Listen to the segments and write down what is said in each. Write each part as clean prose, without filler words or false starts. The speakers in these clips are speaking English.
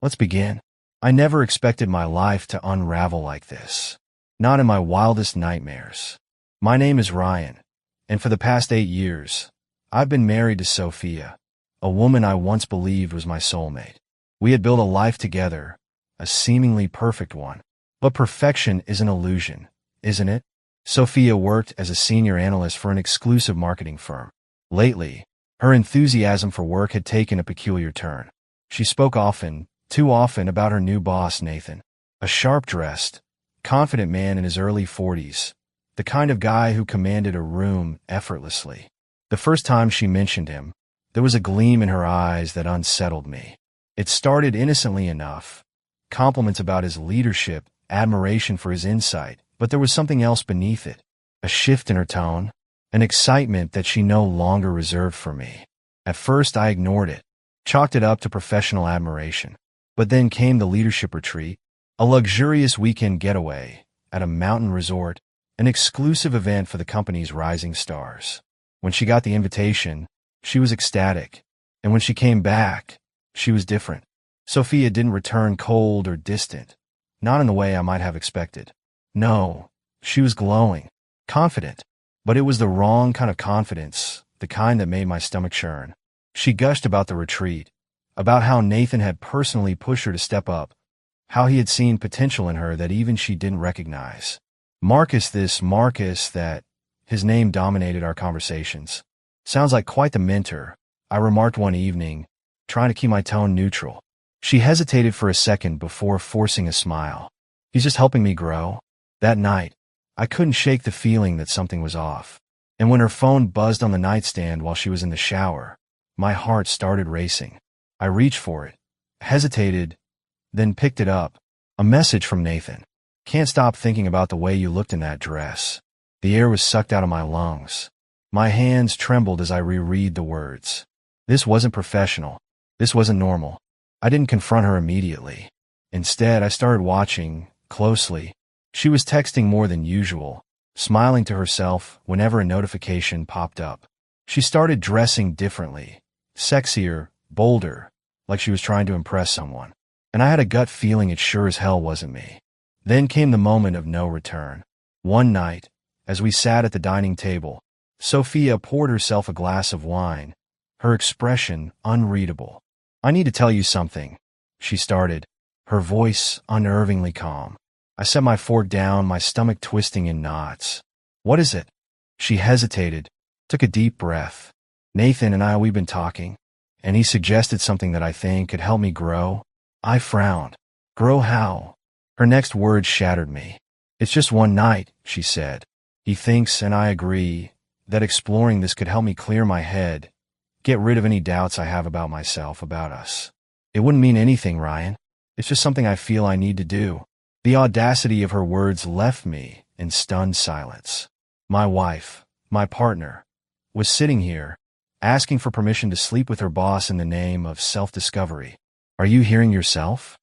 Let's begin. I never expected my life to unravel like this. Not in my wildest nightmares. My name is Ryan, and for the past 8 years, I've been married to Sophia, a woman I once believed was my soulmate. We had built a life together, a seemingly perfect one. But perfection is an illusion, isn't it? Sophia worked as a senior analyst for an exclusive marketing firm. Lately, her enthusiasm for work had taken a peculiar turn. She spoke often, too often, about her new boss, Nathan, a sharp-dressed, confident man in his early 40s, the kind of guy who commanded a room effortlessly. The first time she mentioned him, there was a gleam in her eyes that unsettled me. It started innocently enough, compliments about his leadership, admiration for his insight, but there was something else beneath it, a shift in her tone, an excitement that she no longer reserved for me. At first I ignored it, chalked it up to professional admiration. But then came the leadership retreat, a luxurious weekend getaway at a mountain resort, an exclusive event for the company's rising stars. When she got the invitation, she was ecstatic, and when she came back, she was different. Sophia didn't return cold or distant, not in the way I might have expected. No, she was glowing, confident, but it was the wrong kind of confidence, the kind that made my stomach churn. She gushed about the retreat, about how Nathan had personally pushed her to step up, how he had seen potential in her that even she didn't recognize. Marcus this, Marcus that, his name dominated our conversations. Sounds like quite the mentor, I remarked one evening, trying to keep my tone neutral. She hesitated for a second before forcing a smile. He's just helping me grow. That night, I couldn't shake the feeling that something was off. And when her phone buzzed on the nightstand while she was in the shower, my heart started racing. I reached for it, hesitated, then picked it up. A message from Nathan. Can't stop thinking about the way you looked in that dress. The air was sucked out of my lungs. My hands trembled as I reread the words. This wasn't professional. This wasn't normal. I didn't confront her immediately. Instead, I started watching, closely. She was texting more than usual, smiling to herself whenever a notification popped up. She started dressing differently, sexier, bolder, like she was trying to impress someone. And I had a gut feeling it sure as hell wasn't me. Then came the moment of no return. One night, as we sat at the dining table, Sophia poured herself a glass of wine, her expression unreadable. I need to tell you something, she started, her voice unnervingly calm. I set my fork down, my stomach twisting in knots. What is it? She hesitated, took a deep breath. Nathan and I, we've been talking, and he suggested something that I think could help me grow. I frowned. Grow how? Her next words shattered me. It's just one night, she said. He thinks, and I agree, that exploring this could help me clear my head, get rid of any doubts I have about myself, about us. It wouldn't mean anything, Ryan. It's just something I feel I need to do. The audacity of her words left me in stunned silence. My wife, my partner, was sitting here, asking for permission to sleep with her boss in the name of self-discovery. Are you hearing yourself?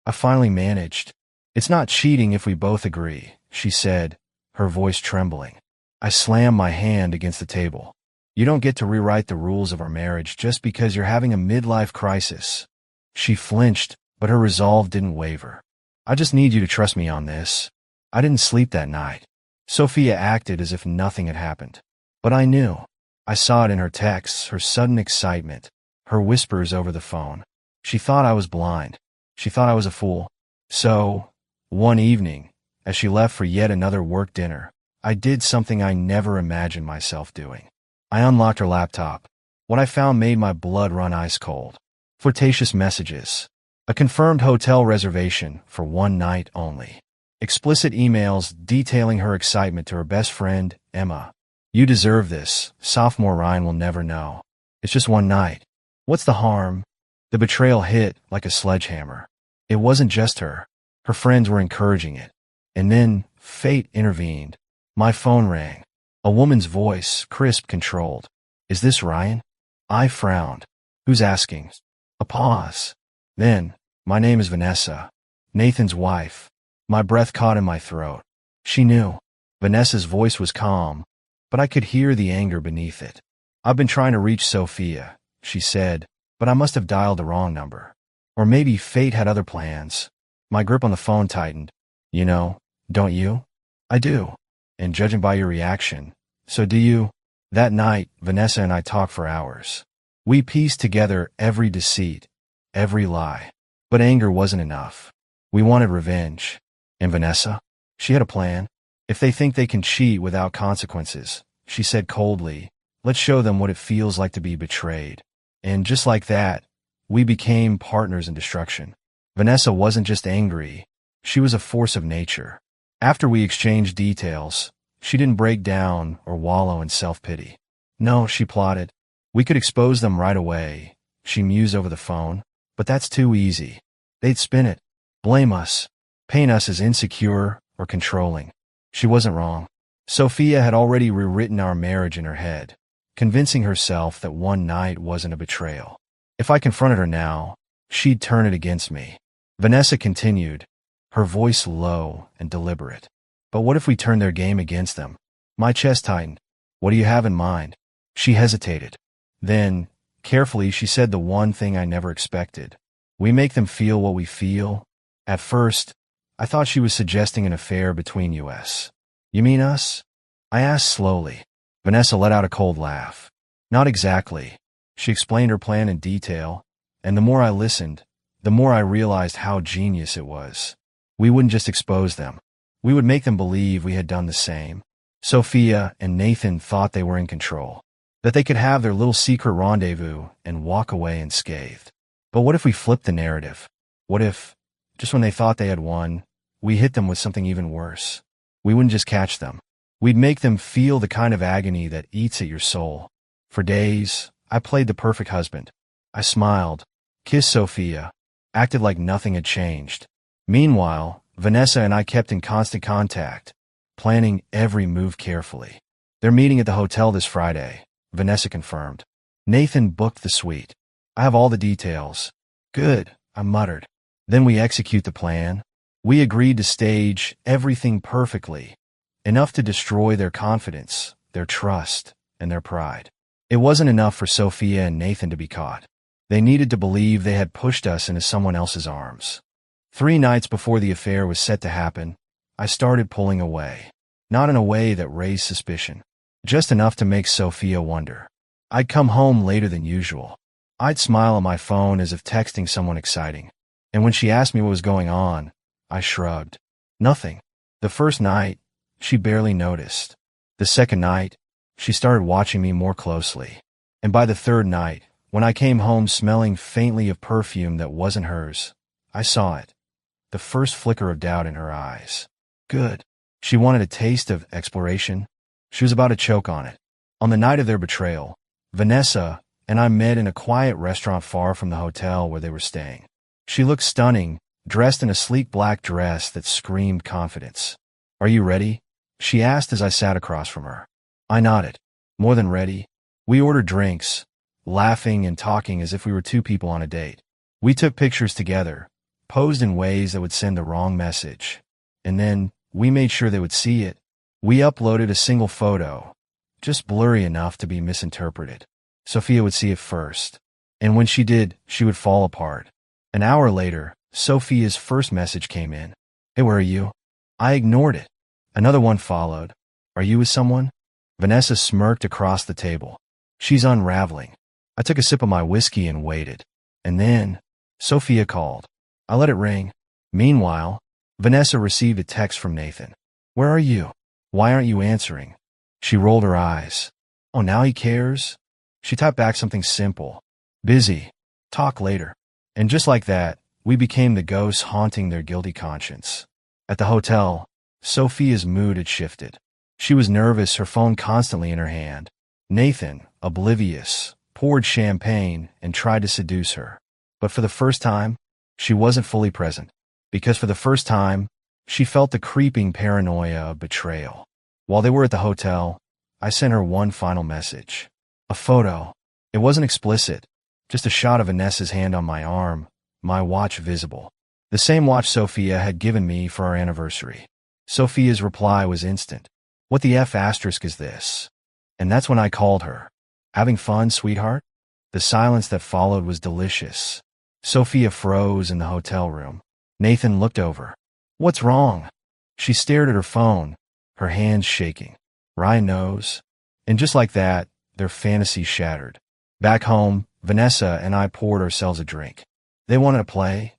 I finally managed. It's not cheating if we both agree, she said, her voice trembling. I slammed my hand against the table. You don't get to rewrite the rules of our marriage just because you're having a midlife crisis. She flinched, but her resolve didn't waver. I just need you to trust me on this. I didn't sleep that night. Sophia acted as if nothing had happened. But I knew. I saw it in her texts, her sudden excitement, her whispers over the phone. She thought I was blind. She thought I was a fool. So, one evening, as she left for yet another work dinner, I did something I never imagined myself doing. I unlocked her laptop. What I found made my blood run ice cold. Flirtatious messages. A confirmed hotel reservation for one night only. Explicit emails detailing her excitement to her best friend, Emma. You deserve this. Sophomore Ryan will never know. It's just one night. What's the harm? The betrayal hit like a sledgehammer. It wasn't just her. Her friends were encouraging it. And then, fate intervened. My phone rang. A woman's voice, crisp, controlled. Is this Ryan? I frowned. Who's asking? A pause. Then, my name is Vanessa, Nathan's wife. My breath caught in my throat. She knew. Vanessa's voice was calm, but I could hear the anger beneath it. I've been trying to reach Sophia, she said, but I must have dialed the wrong number. Or maybe fate had other plans. My grip on the phone tightened. You know, don't you? I do. And judging by your reaction, so do you? That night, Vanessa and I talked for hours. We pieced together every deceit, every lie. But anger wasn't enough. We wanted revenge. And Vanessa? She had a plan. If they think they can cheat without consequences, she said coldly, let's show them what it feels like to be betrayed. And just like that, we became partners in destruction. Vanessa wasn't just angry. She was a force of nature. After we exchanged details, she didn't break down or wallow in self-pity. No, she plotted. We could expose them right away, she mused over the phone, but that's too easy. They'd spin it, blame us, paint us as insecure or controlling. She wasn't wrong. Sophia had already rewritten our marriage in her head, convincing herself that one night wasn't a betrayal. If I confronted her now, she'd turn it against me. Vanessa continued, her voice low and deliberate. But what if we turned their game against them? My chest tightened. What do you have in mind? She hesitated. Then, carefully, she said the one thing I never expected. We make them feel what we feel. At first, I thought she was suggesting an affair between us. You mean us? I asked slowly. Vanessa let out a cold laugh. Not exactly. She explained her plan in detail, and the more I listened, the more I realized how genius it was. We wouldn't just expose them. We would make them believe we had done the same. Sophia and Nathan thought they were in control, that they could have their little secret rendezvous and walk away unscathed. But what if we flipped the narrative? What if, just when they thought they had won, we hit them with something even worse? We wouldn't just catch them. We'd make them feel the kind of agony that eats at your soul. For days, I played the perfect husband. I smiled, kissed Sophia, acted like nothing had changed. Meanwhile, Vanessa and I kept in constant contact, planning every move carefully. They're meeting at the hotel this Friday, Vanessa confirmed. Nathan booked the suite. I have all the details. Good, I muttered. Then we execute the plan. We agreed to stage everything perfectly, enough to destroy their confidence, their trust, and their pride. It wasn't enough for Sophia and Nathan to be caught. They needed to believe they had pushed us into someone else's arms. 3 nights before the affair was set to happen, I started pulling away. Not in a way that raised suspicion, just enough to make Sophia wonder. I'd come home later than usual. I'd smile on my phone as if texting someone exciting. And when she asked me what was going on, I shrugged. Nothing. The first night, she barely noticed. The second night, she started watching me more closely. And by the third night, when I came home smelling faintly of perfume that wasn't hers, I saw it. The first flicker of doubt in her eyes. Good. She wanted a taste of exploration. She was about to choke on it. On the night of their betrayal, Vanessa and I met in a quiet restaurant far from the hotel where they were staying. She looked stunning, dressed in a sleek black dress that screamed confidence. Are you ready? She asked as I sat across from her. I nodded. More than ready. We ordered drinks, laughing and talking as if we were 2 people on a date. We took pictures together, posed in ways that would send the wrong message. And then, we made sure they would see it. We uploaded a single photo, just blurry enough to be misinterpreted. Sophia would see it first. And when she did, she would fall apart. An hour later, Sophia's first message came in. Hey, where are you? I ignored it. Another one followed. Are you with someone? Vanessa smirked across the table. She's unraveling. I took a sip of my whiskey and waited. And then, Sophia called. I let it ring. Meanwhile, Vanessa received a text from Nathan. Where are you? Why aren't you answering? She rolled her eyes. Oh, now he cares? She typed back something simple. Busy. Talk later. And just like that, we became the ghosts haunting their guilty conscience. At the hotel, Sophia's mood had shifted. She was nervous, her phone constantly in her hand. Nathan, oblivious, poured champagne and tried to seduce her. But for the first time, she wasn't fully present. Because for the first time, she felt the creeping paranoia of betrayal. While they were at the hotel, I sent her one final message. A photo. It wasn't explicit, just a shot of Vanessa's hand on my arm, my watch visible. The same watch Sophia had given me for our anniversary. Sophia's reply was instant. What the F asterisk is this? And that's when I called her. Having fun, sweetheart? The silence that followed was delicious. Sophia froze in the hotel room. Nathan looked over. What's wrong? She stared at her phone, her hands shaking. Ryan knows. And just like that, their fantasy shattered. Back home, Vanessa and I poured ourselves a drink. They wanted to play,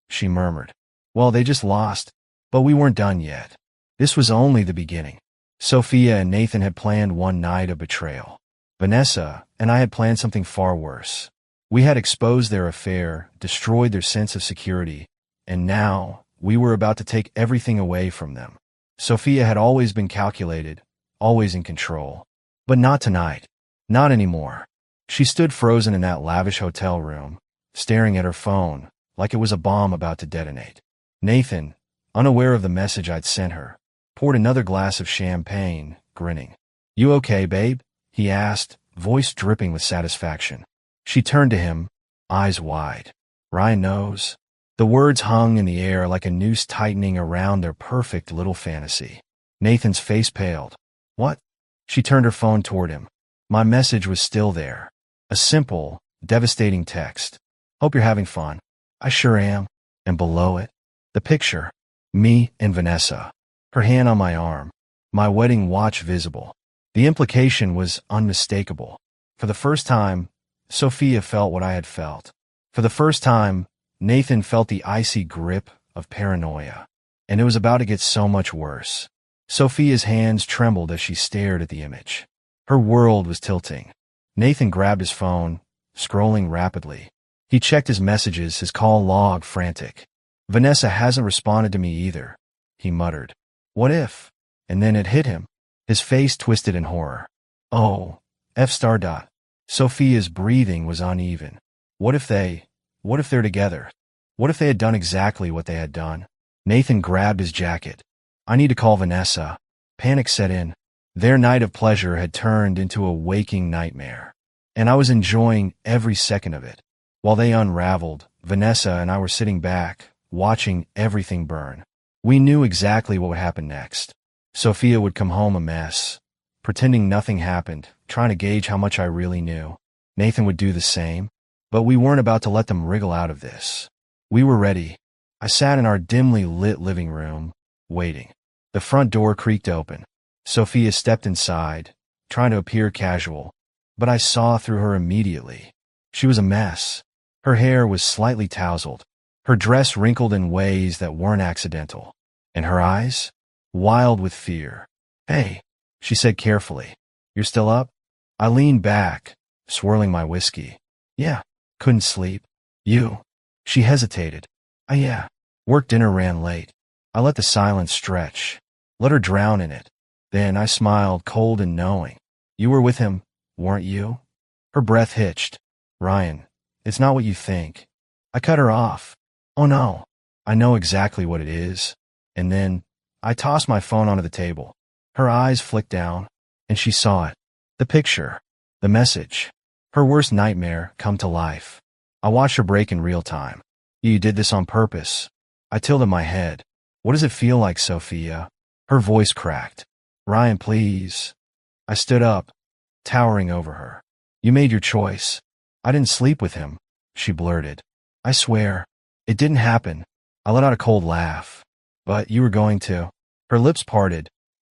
she murmured. Well, they just lost, but we weren't done yet. This was only the beginning. Sophia and Nathan had planned one night of betrayal. Vanessa and I had planned something far worse. We had exposed their affair, destroyed their sense of security, and now we were about to take everything away from them. Sophia had always been calculated, always in control. But not tonight. Not anymore. She stood frozen in that lavish hotel room, staring at her phone like it was a bomb about to detonate. Nathan, unaware of the message I'd sent her, poured another glass of champagne, grinning. You okay, babe? He asked, voice dripping with satisfaction. She turned to him, eyes wide. Ryan knows. The words hung in the air like a noose tightening around their perfect little fantasy. Nathan's face paled. What? She turned her phone toward him. My message was still there. A simple, devastating text. Hope you're having fun. I sure am. And below it, the picture. Me and Vanessa. Her hand on my arm. My wedding watch visible. The implication was unmistakable. For the first time, Sophia felt what I had felt. For the first time, Nathan felt the icy grip of paranoia. And it was about to get so much worse. Sophia's hands trembled as she stared at the image. Her world was tilting. Nathan grabbed his phone, scrolling rapidly. He checked his messages, his call log frantic. Vanessa hasn't responded to me either, he muttered. What if? And then it hit him. His face twisted in horror. Oh, F***. Sophia's breathing was uneven. What if they're together? What if they had done exactly what they had done? Nathan grabbed his jacket. I need to call Vanessa. Panic set in. Their night of pleasure had turned into a waking nightmare. And I was enjoying every second of it. While they unraveled, Vanessa and I were sitting back, watching everything burn. We knew exactly what would happen next. Sophia would come home a mess, pretending nothing happened, trying to gauge how much I really knew. Nathan would do the same, but we weren't about to let them wriggle out of this. We were ready. I sat in our dimly lit living room, waiting. The front door creaked open. Sophia stepped inside, trying to appear casual, but I saw through her immediately. She was a mess. Her hair was slightly tousled, her dress wrinkled in ways that weren't accidental, and her eyes? Wild with fear. Hey, she said carefully. You're still up? I leaned back, swirling my whiskey. Yeah. Couldn't sleep. You? She hesitated. Yeah. Work dinner ran late. I let the silence stretch. Let her drown in it. Then I smiled, cold and knowing. You were with him, weren't you? Her breath hitched. Ryan, it's not what you think. I cut her off. Oh no. I know exactly what it is. And then I tossed my phone onto the table. Her eyes flicked down, and she saw it. The picture. The message. Her worst nightmare come to life. I watched her break in real time. You did this on purpose. I tilted my head. What does it feel like, Sophia? Her voice cracked. Ryan, please. I stood up, towering over her. You made your choice. I didn't sleep with him, she blurted. I swear. It didn't happen. I let out a cold laugh. But you were going to. Her lips parted,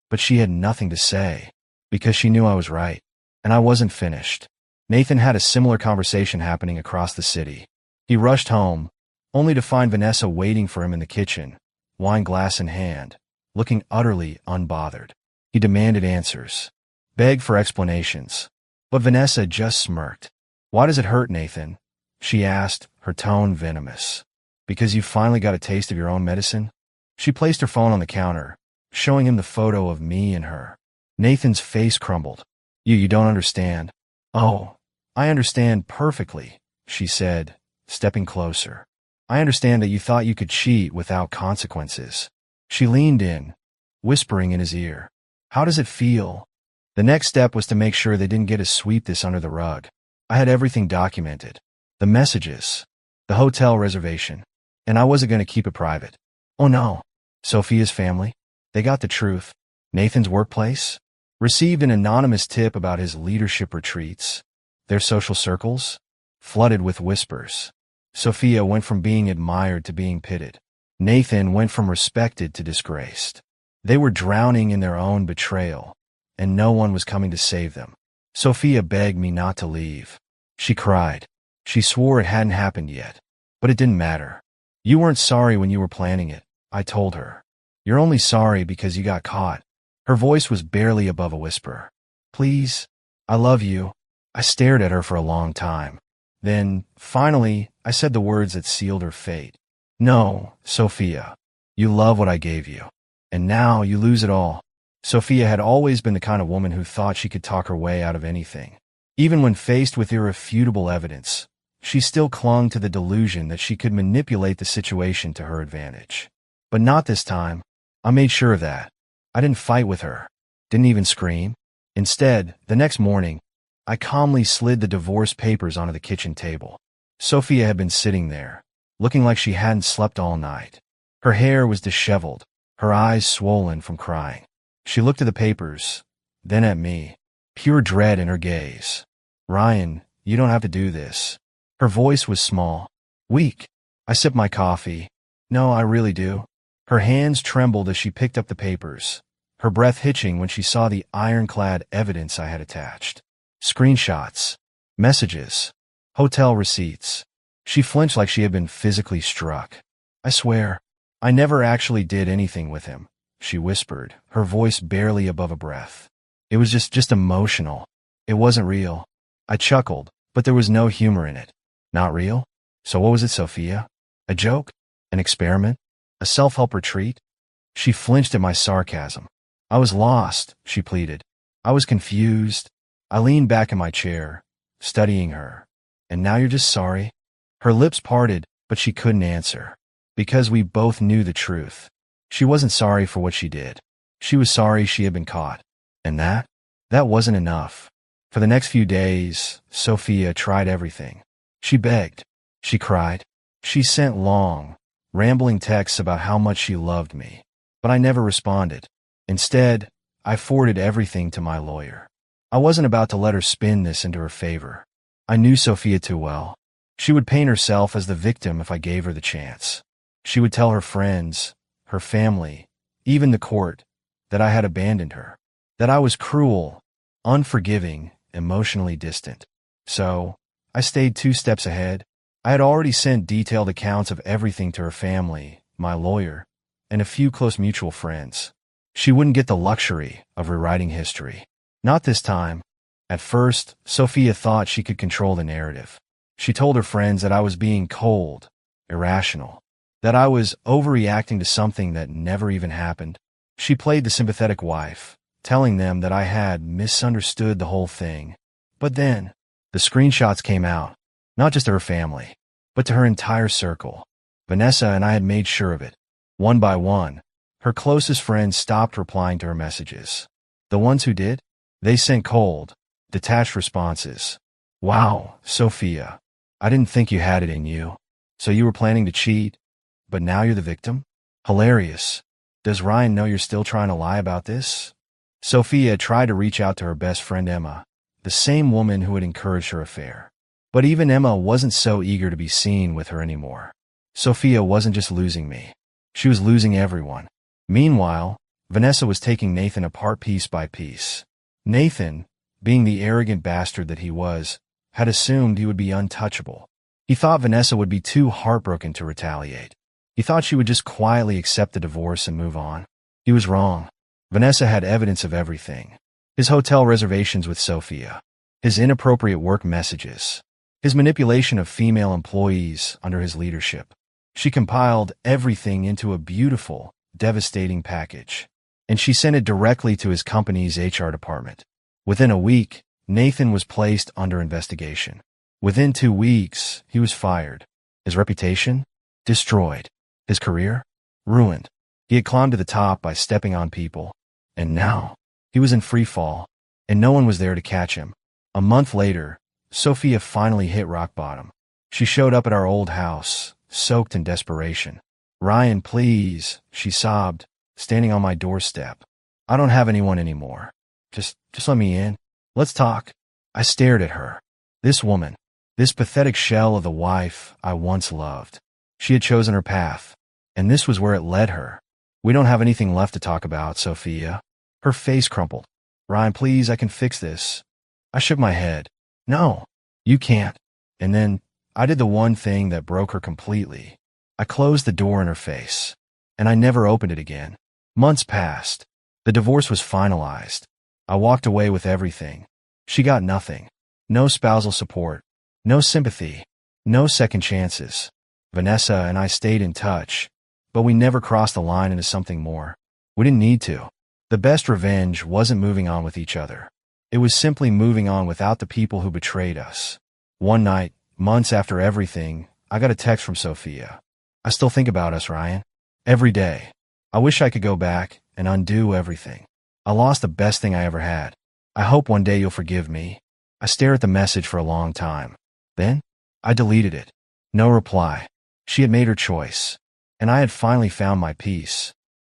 but she had nothing to say, because she knew I was right, and I wasn't finished. Nathan had a similar conversation happening across the city. He rushed home, only to find Vanessa waiting for him in the kitchen, wine glass in hand, looking utterly unbothered. He demanded answers, begged for explanations, but Vanessa just smirked. Why does it hurt, Nathan? She asked, her tone venomous. Because you finally got a taste of your own medicine? She placed her phone on the counter, showing him the photo of me and her. Nathan's face crumbled. You don't understand. Oh, I understand perfectly, she said, stepping closer. I understand that you thought you could cheat without consequences. She leaned in, whispering in his ear. How does it feel? The next step was to make sure they didn't get to sweep this under the rug. I had everything documented. The messages, the hotel reservation, and I wasn't going to keep it private. Oh no. Sophia's family? They got the truth. Nathan's workplace? Received an anonymous tip about his leadership retreats. Their social circles? Flooded with whispers. Sophia went from being admired to being pitied. Nathan went from respected to disgraced. They were drowning in their own betrayal, and no one was coming to save them. Sophia begged me not to leave. She cried. She swore it hadn't happened yet. But it didn't matter. You weren't sorry when you were planning it, I told her. You're only sorry because you got caught. Her voice was barely above a whisper. Please, I love you. I stared at her for a long time. Then, finally, I said the words that sealed her fate. No, Sophia. You love what I gave you. And now you lose it all. Sophia had always been the kind of woman who thought she could talk her way out of anything. Even when faced with irrefutable evidence, she still clung to the delusion that she could manipulate the situation to her advantage. But not this time. I made sure of that. I didn't fight with her. Didn't even scream. Instead, the next morning, I calmly slid the divorce papers onto the kitchen table. Sophia had been sitting there, looking like she hadn't slept all night. Her hair was disheveled, her eyes swollen from crying. She looked at the papers, then at me, pure dread in her gaze. Ryan, you don't have to do this. Her voice was small, weak. I sipped my coffee. No, I really do. Her hands trembled as she picked up the papers, her breath hitching when she saw the ironclad evidence I had attached. Screenshots, messages, hotel receipts. She flinched like she had been physically struck. I swear, I never actually did anything with him, she whispered, her voice barely above a breath. It was just emotional. It wasn't real. I chuckled, but there was no humor in it. Not real? So what was it, Sophia? A joke? An experiment? A self-help retreat? She flinched at my sarcasm. I was lost, she pleaded. I was confused. I leaned back in my chair, studying her. And now you're just sorry? Her lips parted, but she couldn't answer. Because we both knew the truth. She wasn't sorry for what she did. She was sorry she had been caught. And that wasn't enough. For the next few days, Sophia tried everything. She begged. She cried. She sent long, rambling texts about how much she loved me. But I never responded. Instead, I forwarded everything to my lawyer. I wasn't about to let her spin this into her favor. I knew Sophia too well. She would paint herself as the victim if I gave her the chance. She would tell her friends, her family, even the court, that I had abandoned her, that I was cruel, unforgiving, emotionally distant. So, I stayed 2 steps ahead. I had already sent detailed accounts of everything to her family, my lawyer, and a few close mutual friends. She wouldn't get the luxury of rewriting history. Not this time. At first, Sophia thought she could control the narrative. She told her friends that I was being cold, irrational, that I was overreacting to something that never even happened. She played the sympathetic wife, telling them that I had misunderstood the whole thing. But then, the screenshots came out, not just to her family, but to her entire circle. Vanessa and I had made sure of it. One by one, her closest friends stopped replying to her messages. The ones who did, they sent cold, detached responses. Wow, Sophia, I didn't think you had it in you. So you were planning to cheat, but now you're the victim? Hilarious. Does Ryan know you're still trying to lie about this? Sophia tried to reach out to her best friend Emma, the same woman who had encouraged her affair. But even Emma wasn't so eager to be seen with her anymore. Sophia wasn't just losing me. She was losing everyone. Meanwhile, Vanessa was taking Nathan apart piece by piece. Nathan, being the arrogant bastard that he was, had assumed he would be untouchable. He thought Vanessa would be too heartbroken to retaliate. He thought she would just quietly accept the divorce and move on. He was wrong. Vanessa had evidence of everything. His hotel reservations with Sophia, his inappropriate work messages, his manipulation of female employees under his leadership. She compiled everything into a beautiful, devastating package, and she sent it directly to his company's HR department. Within a week, Nathan was placed under investigation. Within 2 weeks, he was fired. His reputation? Destroyed. His career? Ruined. He had climbed to the top by stepping on people. And now, he was in free fall, and no one was there to catch him. A month later, Sophia finally hit rock bottom. She showed up at our old house, soaked in desperation. Ryan, please, she sobbed, standing on my doorstep. I don't have anyone anymore. Just let me in. Let's talk. I stared at her. This woman, This pathetic shell of the wife I once loved. She had chosen her path, and this was where it led her. We don't have anything left to talk about, Sophia. Her face crumpled. Ryan, please, I can fix this. I shook my head. No, you can't. And then I did the one thing that broke her completely. I closed the door in her face, and I never opened it again. Months passed. The divorce was finalized. I walked away with everything. She got nothing. No spousal support. No sympathy. No second chances. Vanessa and I stayed in touch, but we never crossed the line into something more. We didn't need to. The best revenge wasn't moving on with each other. It was simply moving on without the people who betrayed us. One night, months after everything, I got a text from Sophia. I still think about us, Ryan. Every day. I wish I could go back and undo everything. I lost the best thing I ever had. I hope one day you'll forgive me. I stared at the message for a long time. Then, I deleted it. No reply. She had made her choice, and I had finally found my peace.